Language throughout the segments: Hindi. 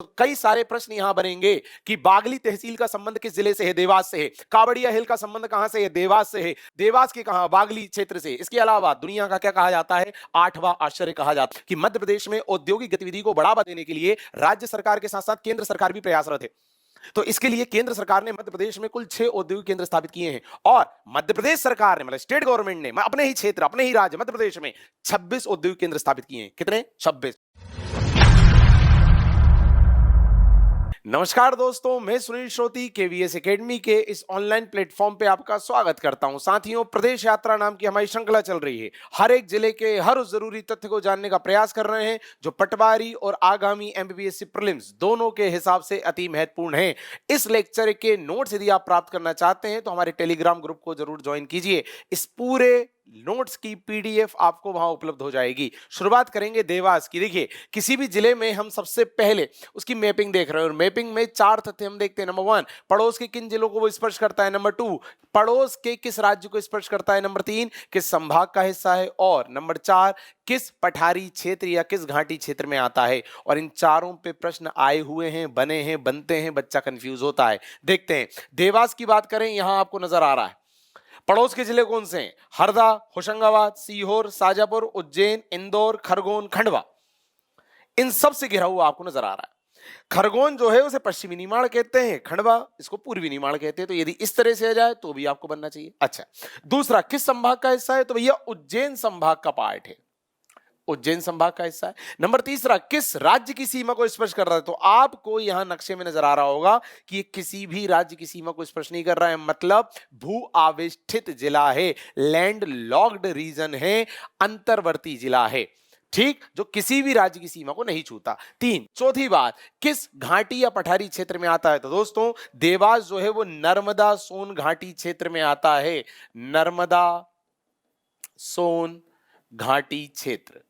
कई सारे प्रश्न यहां बनेंगे कि बागली तहसील का संबंध किस जिले से है? देवास से है। कावड़िया हिल का संबंध कहां से है? देवास से है। देवास के कहां? बागली क्षेत्र से। इसके अलावा दुनिया का क्या कहा जाता है? आठवां आश्चर्य कहा जाता है कि मध्य प्रदेश में औद्योगिक गतिविधि को बढ़ावा देने के लिए राज्य सरकार के साथ साथ केंद्र सरकार भी प्रयासरत है। तो इसके लिए केंद्र सरकार ने मध्य प्रदेश में कुल 6 औद्योगिक केंद्र स्थापित किए हैं और मध्य प्रदेश सरकार ने मतलब स्टेट गवर्नमेंट ने अपने ही क्षेत्र अपने ही राज्य मध्य प्रदेश में 26 औद्योगिक केंद्र स्थापित किए हैं। कितने? 26। नमस्कार दोस्तों, मैं सुनील श्रोती केवीएस एकेडमी के इस ऑनलाइन प्लेटफॉर्म पे आपका स्वागत करता हूं। साथियों, प्रदेश यात्रा नाम की हमारी श्रृंखला चल रही है। हर एक जिले के हर उस जरूरी तथ्य को जानने का प्रयास कर रहे हैं जो पटवारी और आगामी एमपीपीएससी प्रीलिम्स दोनों के हिसाब से अति महत्वपूर्ण है। इस लेक्चर के नोट्स यदि आप प्राप्त करना चाहते हैं तो हमारे टेलीग्राम ग्रुप को जरूर ज्वाइन कीजिए। इस पूरे नोट्स की पीडीएफ आपको वहां उपलब्ध हो जाएगी। शुरुआत करेंगे देवास की। देखिए, किसी भी जिले में हम सबसे पहले उसकी मैपिंग देख रहे हैं और मैपिंग में 4 तथ्य हम देखते हैं। नंबर 1, पड़ोस के किन जिलों को वो स्पर्श करता है। नंबर 2, पड़ोस के किस राज्य को स्पर्श करता है। नंबर 3, किस संभाग का हिस्सा है। और नंबर 4, किस पठारी क्षेत्र या किस घाटी क्षेत्र में आता है। और इन चारों पे प्रश्न आए हुए हैं, बने हैं, बनते हैं, बच्चा कंफ्यूज होता है। देखते हैं, देवास की बात करें, यहां आपको नजर आ रहा है पड़ोस के जिले कौन से हैं? हरदा, होशंगाबाद, सीहोर, शाजापुर, उज्जैन, इंदौर, खरगोन, खंडवा। इन सब से घिरा हुआ आपको नजर आ रहा है। खरगोन जो है उसे पश्चिमी निमाड़ कहते हैं, खंडवा इसको पूर्वी निमाड़ कहते हैं। तो यदि इस तरह से आ जाए तो भी आपको बनना चाहिए। अच्छा, दूसरा, किस संभाग का हिस्सा है? तो भैया उज्जैन संभाग का पार्ट है, उज्जैन संभाग का हिस्सा है। नंबर तीसरा, किस राज्य की सीमा को स्पर्श कर रहा है? तो आपको यहां नक्शे में नजर आ रहा होगा कि ये किसी भी राज्य की सीमा को स्पर्श नहीं कर रहा है, मतलब भू आवेष्टित जिला है, लैंड लॉक्ड रीजन है, अंतर्वर्ती जिला है। ठीक, जो किसी भी राज्य की सीमा को नहीं छूता। 3, चौथी बात, किस घाटी या पठारी क्षेत्र में आता है? तो दोस्तों, देवास जो है वो नर्मदा सोन घाटी क्षेत्र में आता है। नर्मदा सोन घाटी क्षेत्र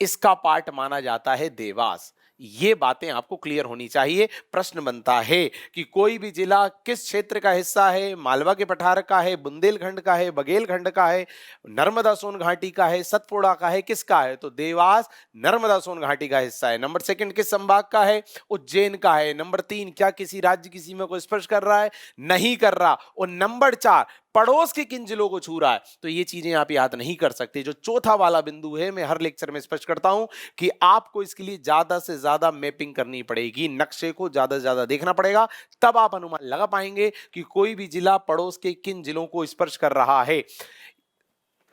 इसका पार्ट माना जाता है देवास। ये बातें आपको क्लियर होनी चाहिए। प्रश्न बनता है कि कोई भी जिला किस क्षेत्र का हिस्सा है? मालवा के पठार का है, बुंदेलखंड का है, बघेलखंड का है, नर्मदा सोन घाटी का है, सतपुड़ा का है, किसका है? तो देवास नर्मदा सोन घाटी का हिस्सा है। नंबर 2, किस संभाग का है? उज्जैन का है। नंबर 3, क्या किसी राज्य की सीमा को स्पर्श कर रहा है? नहीं कर रहा। और नंबर 4, पड़ोस के किन जिलों को छू रहा है? तो ये चीजें आप याद नहीं कर सकते। जो चौथा वाला बिंदु है, मैं हर लेक्चर में स्पष्ट करता हूं कि आपको इसके लिए ज्यादा से ज्यादा मैपिंग करनी पड़ेगी, नक्शे को ज्यादा से ज्यादा देखना पड़ेगा, तब आप अनुमान लगा पाएंगे कि कोई भी जिला पड़ोस के किन जिलों को स्पर्श कर रहा है।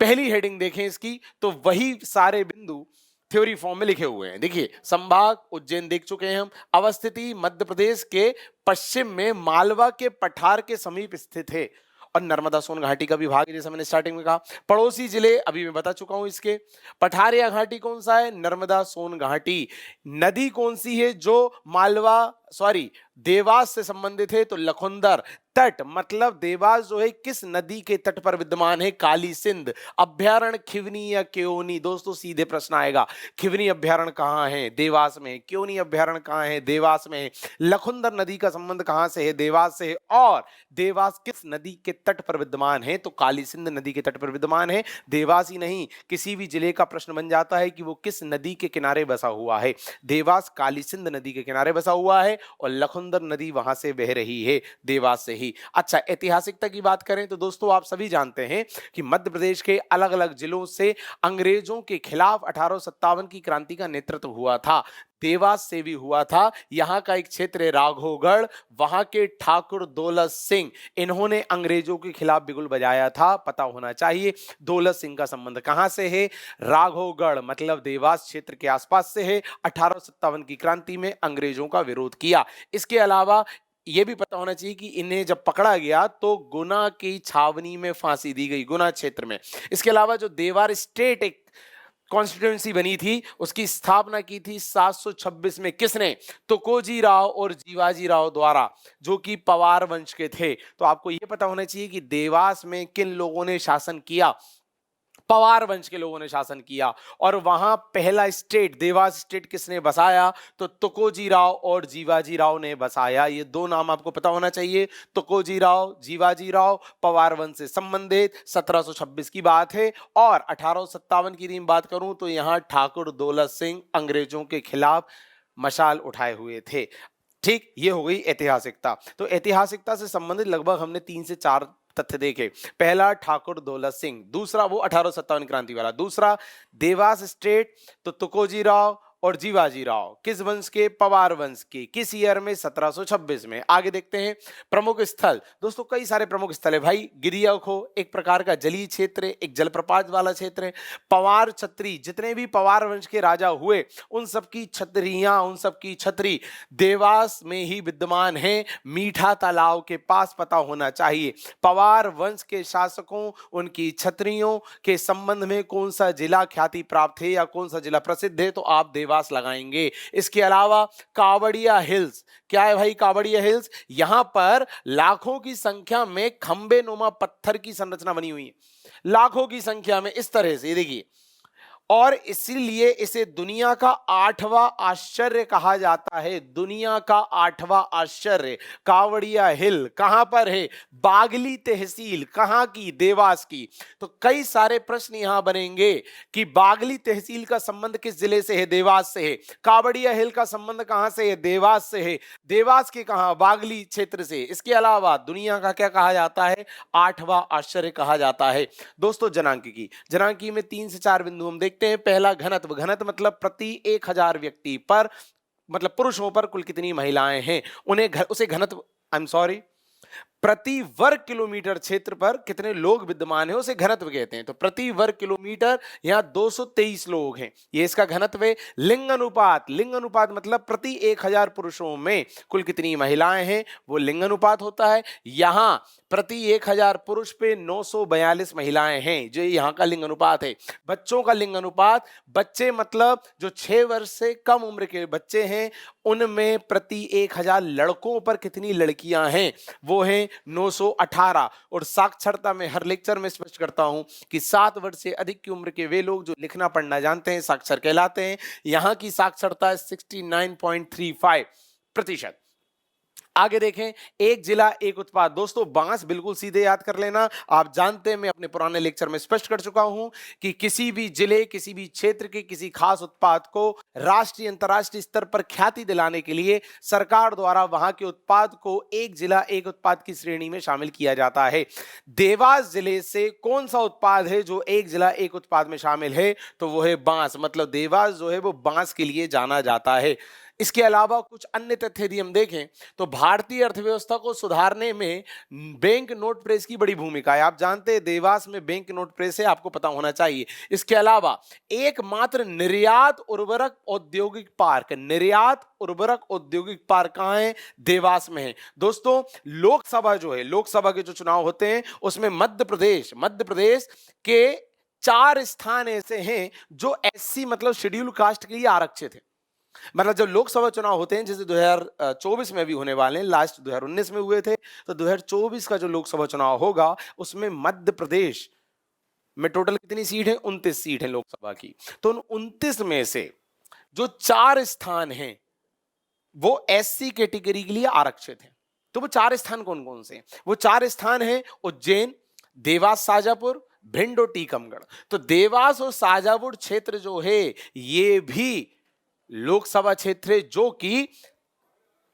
पहली हेडिंग देखें इसकी, तो वही सारे बिंदु थ्योरी फॉर्म में लिखे हुए हैं। देखिए, संभाग उज्जैन देख चुके हैं हम, अवस्थिति मध्य प्रदेश के पश्चिम में मालवा के पठार के समीप स्थित है और नर्मदा सोन घाटी का विभाग है, जैसे मैंने स्टार्टिंग में कहा। पड़ोसी जिले अभी मैं बता चुका हूं इसके। पठारिया घाटी कौन सा है? नर्मदा सोन घाटी। नदी कौन सी है जो देवास से संबंधित है? तो लखुंदर। तट मतलब देवास जो है किस नदी के तट पर विद्यमान है? काली सिंध। अभ्यारण्य खिवनी या क्योनी? दोस्तों, सीधे प्रश्न आएगा, खिवनी अभ्यारण्य कहां है? देवास में। क्योनी अभ्यारण्य कहां है? देवास में। लखुंदर नदी का संबंध कहां से है? देवास से है। और देवास किस नदी के तट पर विद्यमान है? तो काली सिंध नदी के तट पर विद्यमान है। देवास ही नहीं, किसी भी जिले का प्रश्न बन जाता है कि वो किस नदी के किनारे बसा हुआ है। देवास काली सिंध नदी के किनारे बसा हुआ है और लखुंदर नदी वहां से बह रही है, देवास से ही। अच्छा, ऐतिहासिकता की बात करें तो दोस्तों, आप सभी जानते हैं कि मध्य प्रदेश के अलग अलग जिलों से अंग्रेजों के खिलाफ 1857 की क्रांति का नेतृत्व हुआ था। देवास से भी हुआ था। यहां का एक क्षेत्र है राघोगढ़, वहां के ठाकुर दौलत सिंह, इन्होंने अंग्रेजों के खिलाफ बिगुल बजाया था। पता होना चाहिए दौलत सिंह का संबंध कहां से है? राघोगढ़ मतलब देवास क्षेत्र के आसपास से है। 1857 की क्रांति में अंग्रेजों का विरोध किया। इसके अलावा यह भी पता होना चाहिए कि इन्हें जब पकड़ा गया तो गुना की छावनी में फांसी दी गई, गुना क्षेत्र में। इसके अलावा जो देवार स्टेट एक कॉन्स्टिट्यूंसी बनी थी, उसकी स्थापना की थी 726 में। किसने? तुकोजी राव और जीवाजी राव द्वारा, जो कि पवार वंश के थे। तो आपको यह पता होना चाहिए कि देवास में किन लोगों ने शासन किया? पवार वंश के लोगों ने शासन किया। और वहां पहला स्टेट, देवास स्टेट किसने बसाया? तो तुकोजी राव और जीवाजी राव ने बसाया। ये दो नाम आपको पता होना चाहिए, तुकोजी राव, जीवाजी राव, पवार वंश से संबंधित। 1726 की बात है। और 1857 की बात करूं तो यहां ठाकुर दौलत सिंह अंग्रेजों के खिलाफ मशाल उठाए हुए थे। ठीक, ये हो गई ऐतिहासिकता। तो ऐतिहासिकता से संबंधित लगभग हमने 3 से 4 तथ्य देखे। पहला ठाकुर दौलत सिंह, दूसरा वो 1857 क्रांति वाला, दूसरा देवास स्टेट तो तुकोजी राव और जीवाजी राव किस वंश के, पवार वंश के, किस ईयर में, 1726 में। आगे देखते हैं प्रमुख स्थल। दोस्तों कई सारे प्रमुख स्थल है भाई। गिरियाखो एक प्रकार का जलीय क्षेत्र है, एक जलप्रपात वाला क्षेत्र है। पवार छत्री, जितने भी पवार वंश के राजा हुए उन सबकी छतरियां, उन सबकी छतरी देवास में ही विद्यमान है। मीठा तालाब के पास पता होना चाहिए। पवार वंश के शासकों, उनकी छतरियों के संबंध में कौन सा जिला ख्याति प्राप्त है या कौन सा जिला प्रसिद्ध है, तो आप देवास लगाएंगे। इसके अलावा कावड़िया हिल्स, क्या है भाई कावड़िया हिल्स? यहां पर लाखों की संख्या में खंबे नुमा पत्थर की संरचना बनी हुई है, लाखों की संख्या में इस तरह से, देखिए, और इसीलिए इसे दुनिया का 8वां आश्चर्य कहा जाता है। दुनिया का 8वां आश्चर्य कावड़िया हिल कहां पर है? बागली तहसील, कहां की? देवास की। तो कई सारे प्रश्न यहां बनेंगे कि बागली तहसील का संबंध किस जिले से है? देवास से है। कावड़िया हिल का संबंध कहां से है? देवास से है। देवास के कहां? बागली क्षेत्र से। इसके अलावा दुनिया का क्या कहा जाता है? 8वां आश्चर्य कहा जाता है। दोस्तों जनांकी में 3 से 4 बिंदु हम देखते हैं। पहला घनत्व, घनत्व मतलब प्रति 1000 व्यक्ति पर, मतलब पुरुषों पर कुल कितनी महिलाएं हैं, उसे घनत्व, आई एम सॉरी, प्रति वर्ग किलोमीटर क्षेत्र पर कितने लोग विद्यमान है उसे घनत्व कहते हैं। तो प्रति वर्ग किलोमीटर यहां 223 लोग हैं, ये इसका घनत्व है। लिंग अनुपात, लिंग अनुपात मतलब प्रति 1000 पुरुषों में कुल कितनी महिलाएं हैं, वो लिंग अनुपात होता है। यहां प्रति 1000 पुरुष पे 942 महिलाएं हैं, जो यहां का लिंग अनुपात है। बच्चों का लिंग अनुपात, बच्चे मतलब जो 6 वर्ष से कम उम्र के बच्चे हैं उनमें प्रति 1000 लड़कों पर कितनी लड़कियां हैं, वो हैं 918। और साक्षरता में हर लेक्चर में स्पष्ट करता हूं कि 7 वर्ष से अधिक की उम्र के वे लोग जो लिखना पढ़ना जानते हैं साक्षर कहलाते हैं। यहां की साक्षरता 69.35%। आगे देखें, एक जिला एक उत्पाद। दोस्तों बांस बिल्कुल सीधे याद कर लेना, आप जानते हैं मैं अपने पुराने लेक्चर में स्पष्ट कर चुका हूं कि किसी भी जिले, किसी भी क्षेत्र के किसी खास उत्पाद को राष्ट्रीय अंतर्राष्ट्रीय स्तर पर ख्याति दिलाने के लिए सरकार द्वारा वहां के उत्पाद को एक जिला एक उत्पाद की श्रेणी में शामिल किया जाता है। देवास जिले से कौन सा उत्पाद है जो एक जिला एक उत्पाद में शामिल है, तो वो है बांस। मतलब देवास जो है वो बांस के लिए जाना जाता है। इसके अलावा कुछ अन्य तथ्य यदि हम देखें तो भारतीय अर्थव्यवस्था को सुधारने में बैंक नोट प्रेस की बड़ी भूमिका है। आप जानते हैं देवास में बैंक नोट प्रेस है, आपको पता होना चाहिए। इसके अलावा एकमात्र निर्यात उर्वरक औद्योगिक पार्क, निर्यात उर्वरक औद्योगिक पार्क कहां है? देवास में है। दोस्तों लोकसभा जो है, लोकसभा के जो चुनाव होते हैं उसमें मध्य प्रदेश के 4 स्थान ऐसे हैं जो एससी मतलब शेड्यूल कास्ट के लिए आरक्षित है। मतलब जब लोकसभा चुनाव होते हैं, जैसे 2024 में भी होने वाले हैं, लास्ट 2019 में हुए थे, तो 2024 का जो लोकसभा चुनाव होगा उसमें मध्य प्रदेश में टोटल कितनी सीट है? 29 सीट है लोकसभा की। तो उन 29 में से जो 4 स्थान हैं वो एससी कैटेगरी के लिए आरक्षित हैं। तो वो 4 स्थान कौन कौन से हैं? वो 4 स्थान हैं उज्जैन, देवास, शाजापुर, भिंड और टीकमगढ़। तो देवास और शाजापुर क्षेत्र जो है ये भी लोकसभा क्षेत्र है जो कि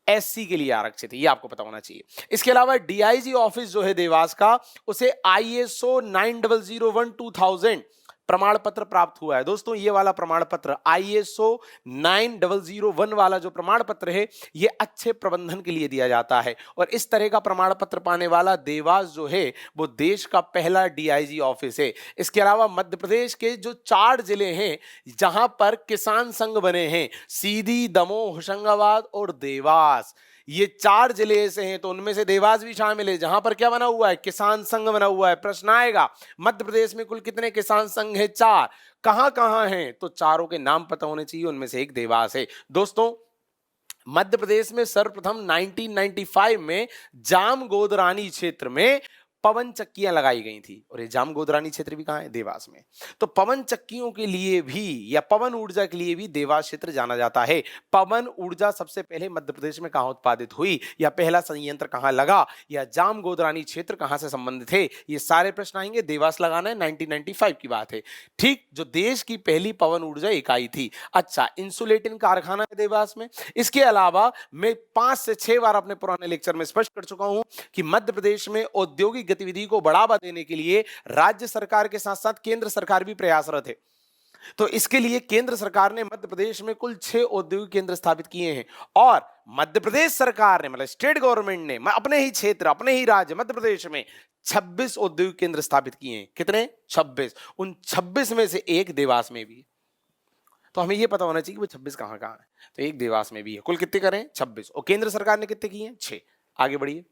एससी के लिए आरक्षित है, ये आपको पता होना चाहिए। इसके अलावा डीआईजी ऑफिस जो है देवास का, उसे आईएसओ 9001:2000 प्रमाण पत्र प्राप्त हुआ है। दोस्तों ये वाला प्रमाण पत्र आईएसओ 9001 वाला जो प्रमाण पत्र है ये अच्छे प्रबंधन के लिए दिया जाता है, और इस तरह का प्रमाण पत्र पाने वाला देवास जो है वो देश का पहला डीआईजी ऑफिस है। इसके अलावा मध्य प्रदेश के जो 4 जिले हैं जहां पर किसान संघ बने हैं, सीधी, दमोह, होशंगाबाद और देवास, ये 4 जिले ऐसे हैं, तो उनमें से देवास भी शामिल है जहां पर क्या बना हुआ है? किसान संघ बना हुआ है। प्रश्न आएगा मध्य प्रदेश में कुल कितने किसान संघ है? 4। कहां कहां हैं? तो चारों के नाम पता होने चाहिए, उनमें से एक देवास है। दोस्तों मध्य प्रदेश में सर्वप्रथम 1995 में जामगोदरानी क्षेत्र में पवन चक्कियां लगाई गई थी। और ये जाम गोदरानी क्षेत्र भी कहाँ है? देवास में। तो पवन चक्कियों के लिए भी या पवन ऊर्जा के लिए भी देवास क्षेत्र जाना जाता है। पवन ऊर्जा सबसे पहले मध्य प्रदेश में कहाँ उत्पादित हुई, या पहला संयंत्र कहाँ लगा, या जाम गोदरानी क्षेत्र कहाँ से संबंधित है, ये सारे प्रश्न आएंगे। देवास लगाना है, 1995 की बात है। ठीक, जो देश की पहली पवन ऊर्जा इकाई थी। अच्छा, इंसुलेटिंग कारखाना है देवास में। इसके अलावा मैं 5 से 6 बार अपने पुराने लेक्चर में स्पष्ट कर चुका हूं कि मध्य प्रदेश में औद्योगिक गतिविधि को बढ़ावा देने के लिए राज्य सरकार के साथ साथ केंद्र सरकार भी प्रयासरत है। तो इसके लिए केंद्र सरकार ने मध्य प्रदेश में कुल 6 औद्योगिक केंद्र स्थापित किए हैं। और मध्य प्रदेश सरकार ने, मतलब स्टेट गवर्नमेंट ने, अपने ही क्षेत्र, अपने ही राज्य मध्य प्रदेश में 26 औद्योगिक केंद्र स्थापित किए हैं। कितने? 26। उन 26 में से एक देवास में भी है। तो हमें यह पता होना चाहिए कि वो 26 कहां कहां है। तो एक देवास में भी है। कुल कितने करें? 26। और केंद्र सरकार ने कितने किए हैं? 6। आगे बढ़िए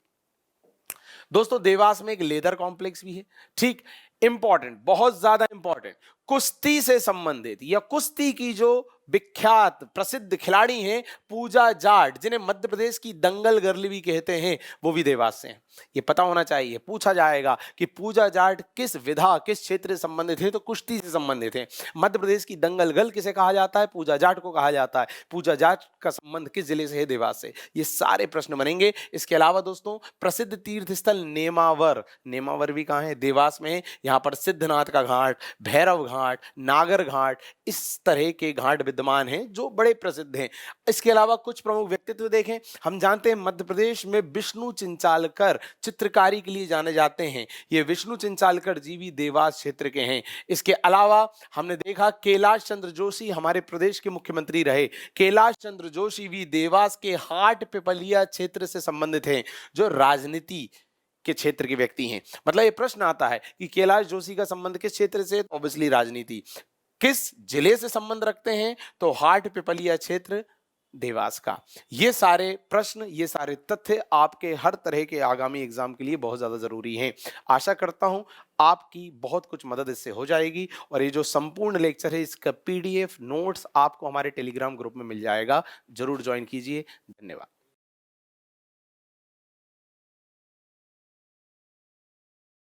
दोस्तों। देवास में एक लेदर कॉम्प्लेक्स भी है। ठीक, इंपॉर्टेंट, बहुत ज्यादा इंपॉर्टेंट, कुश्ती से संबंधित या कुश्ती की जो विख्यात प्रसिद्ध खिलाड़ी हैं पूजा जाट, जिन्हें मध्य प्रदेश की दंगल गर्ल भी कहते हैं, वो भी देवास से हैं। ये पता होना चाहिए, पूछा जाएगा कि पूजा जाट किस विधा, किस क्षेत्र से संबंधित है, तो कुश्ती से संबंधित है। मध्य प्रदेश की दंगल गर्ल किसे कहा जाता है? पूजा जाट को कहा जाता है। पूजा जाट का संबंध किस जिले से है? देवास से। ये सारे प्रश्न बनेंगे। इसके अलावा दोस्तों, प्रसिद्ध तीर्थ स्थल नेमावर, नेमावर भी कहाँ है? देवास में है। यहाँ पर सिद्धनाथ का घाट, भैरव घाट, नागर घाट, इस तरह के घाट विद्यमान हैं जो बड़े प्रसिद्ध हैं। इसके अलावा कुछ प्रमुख व्यक्तित्व देखें। हम जानते हैं मध्य प्रदेश में विष्णु चिंचालकर चित्रकारी के लिए जाने जाते हैं। ये विष्णु चिंचालकर जी भी देवास क्षेत्र के हैं। इसके अलावा हमने देखा कैलाश चंद्र जोशी हमारे प्रदेश के मुख्यमंत्री रहे। कैलाश चंद्र जोशी भी देवास के हाट पिपलिया क्षेत्र से संबंधित हैं, जो राजनीति के क्षेत्र के व्यक्ति हैं। मतलब ये प्रश्न आता है कि कैलाश जोशी का संबंध किस क्षेत्र से? ऑब्वियसली राजनीति। किस जिले से संबंध रखते हैं? तो हाट पिपलिया क्षेत्र देवास का। ये सारे प्रश्न, ये सारे तथ्य आपके हर तरह के आगामी एग्जाम के लिए बहुत ज्यादा जरूरी हैं। आशा करता हूं आपकी बहुत कुछ मदद इससे हो जाएगी। और ये जो संपूर्ण लेक्चर है, इसका PDF नोट्स आपको हमारे टेलीग्राम ग्रुप में मिल जाएगा। जरूर ज्वाइन कीजिए। धन्यवाद।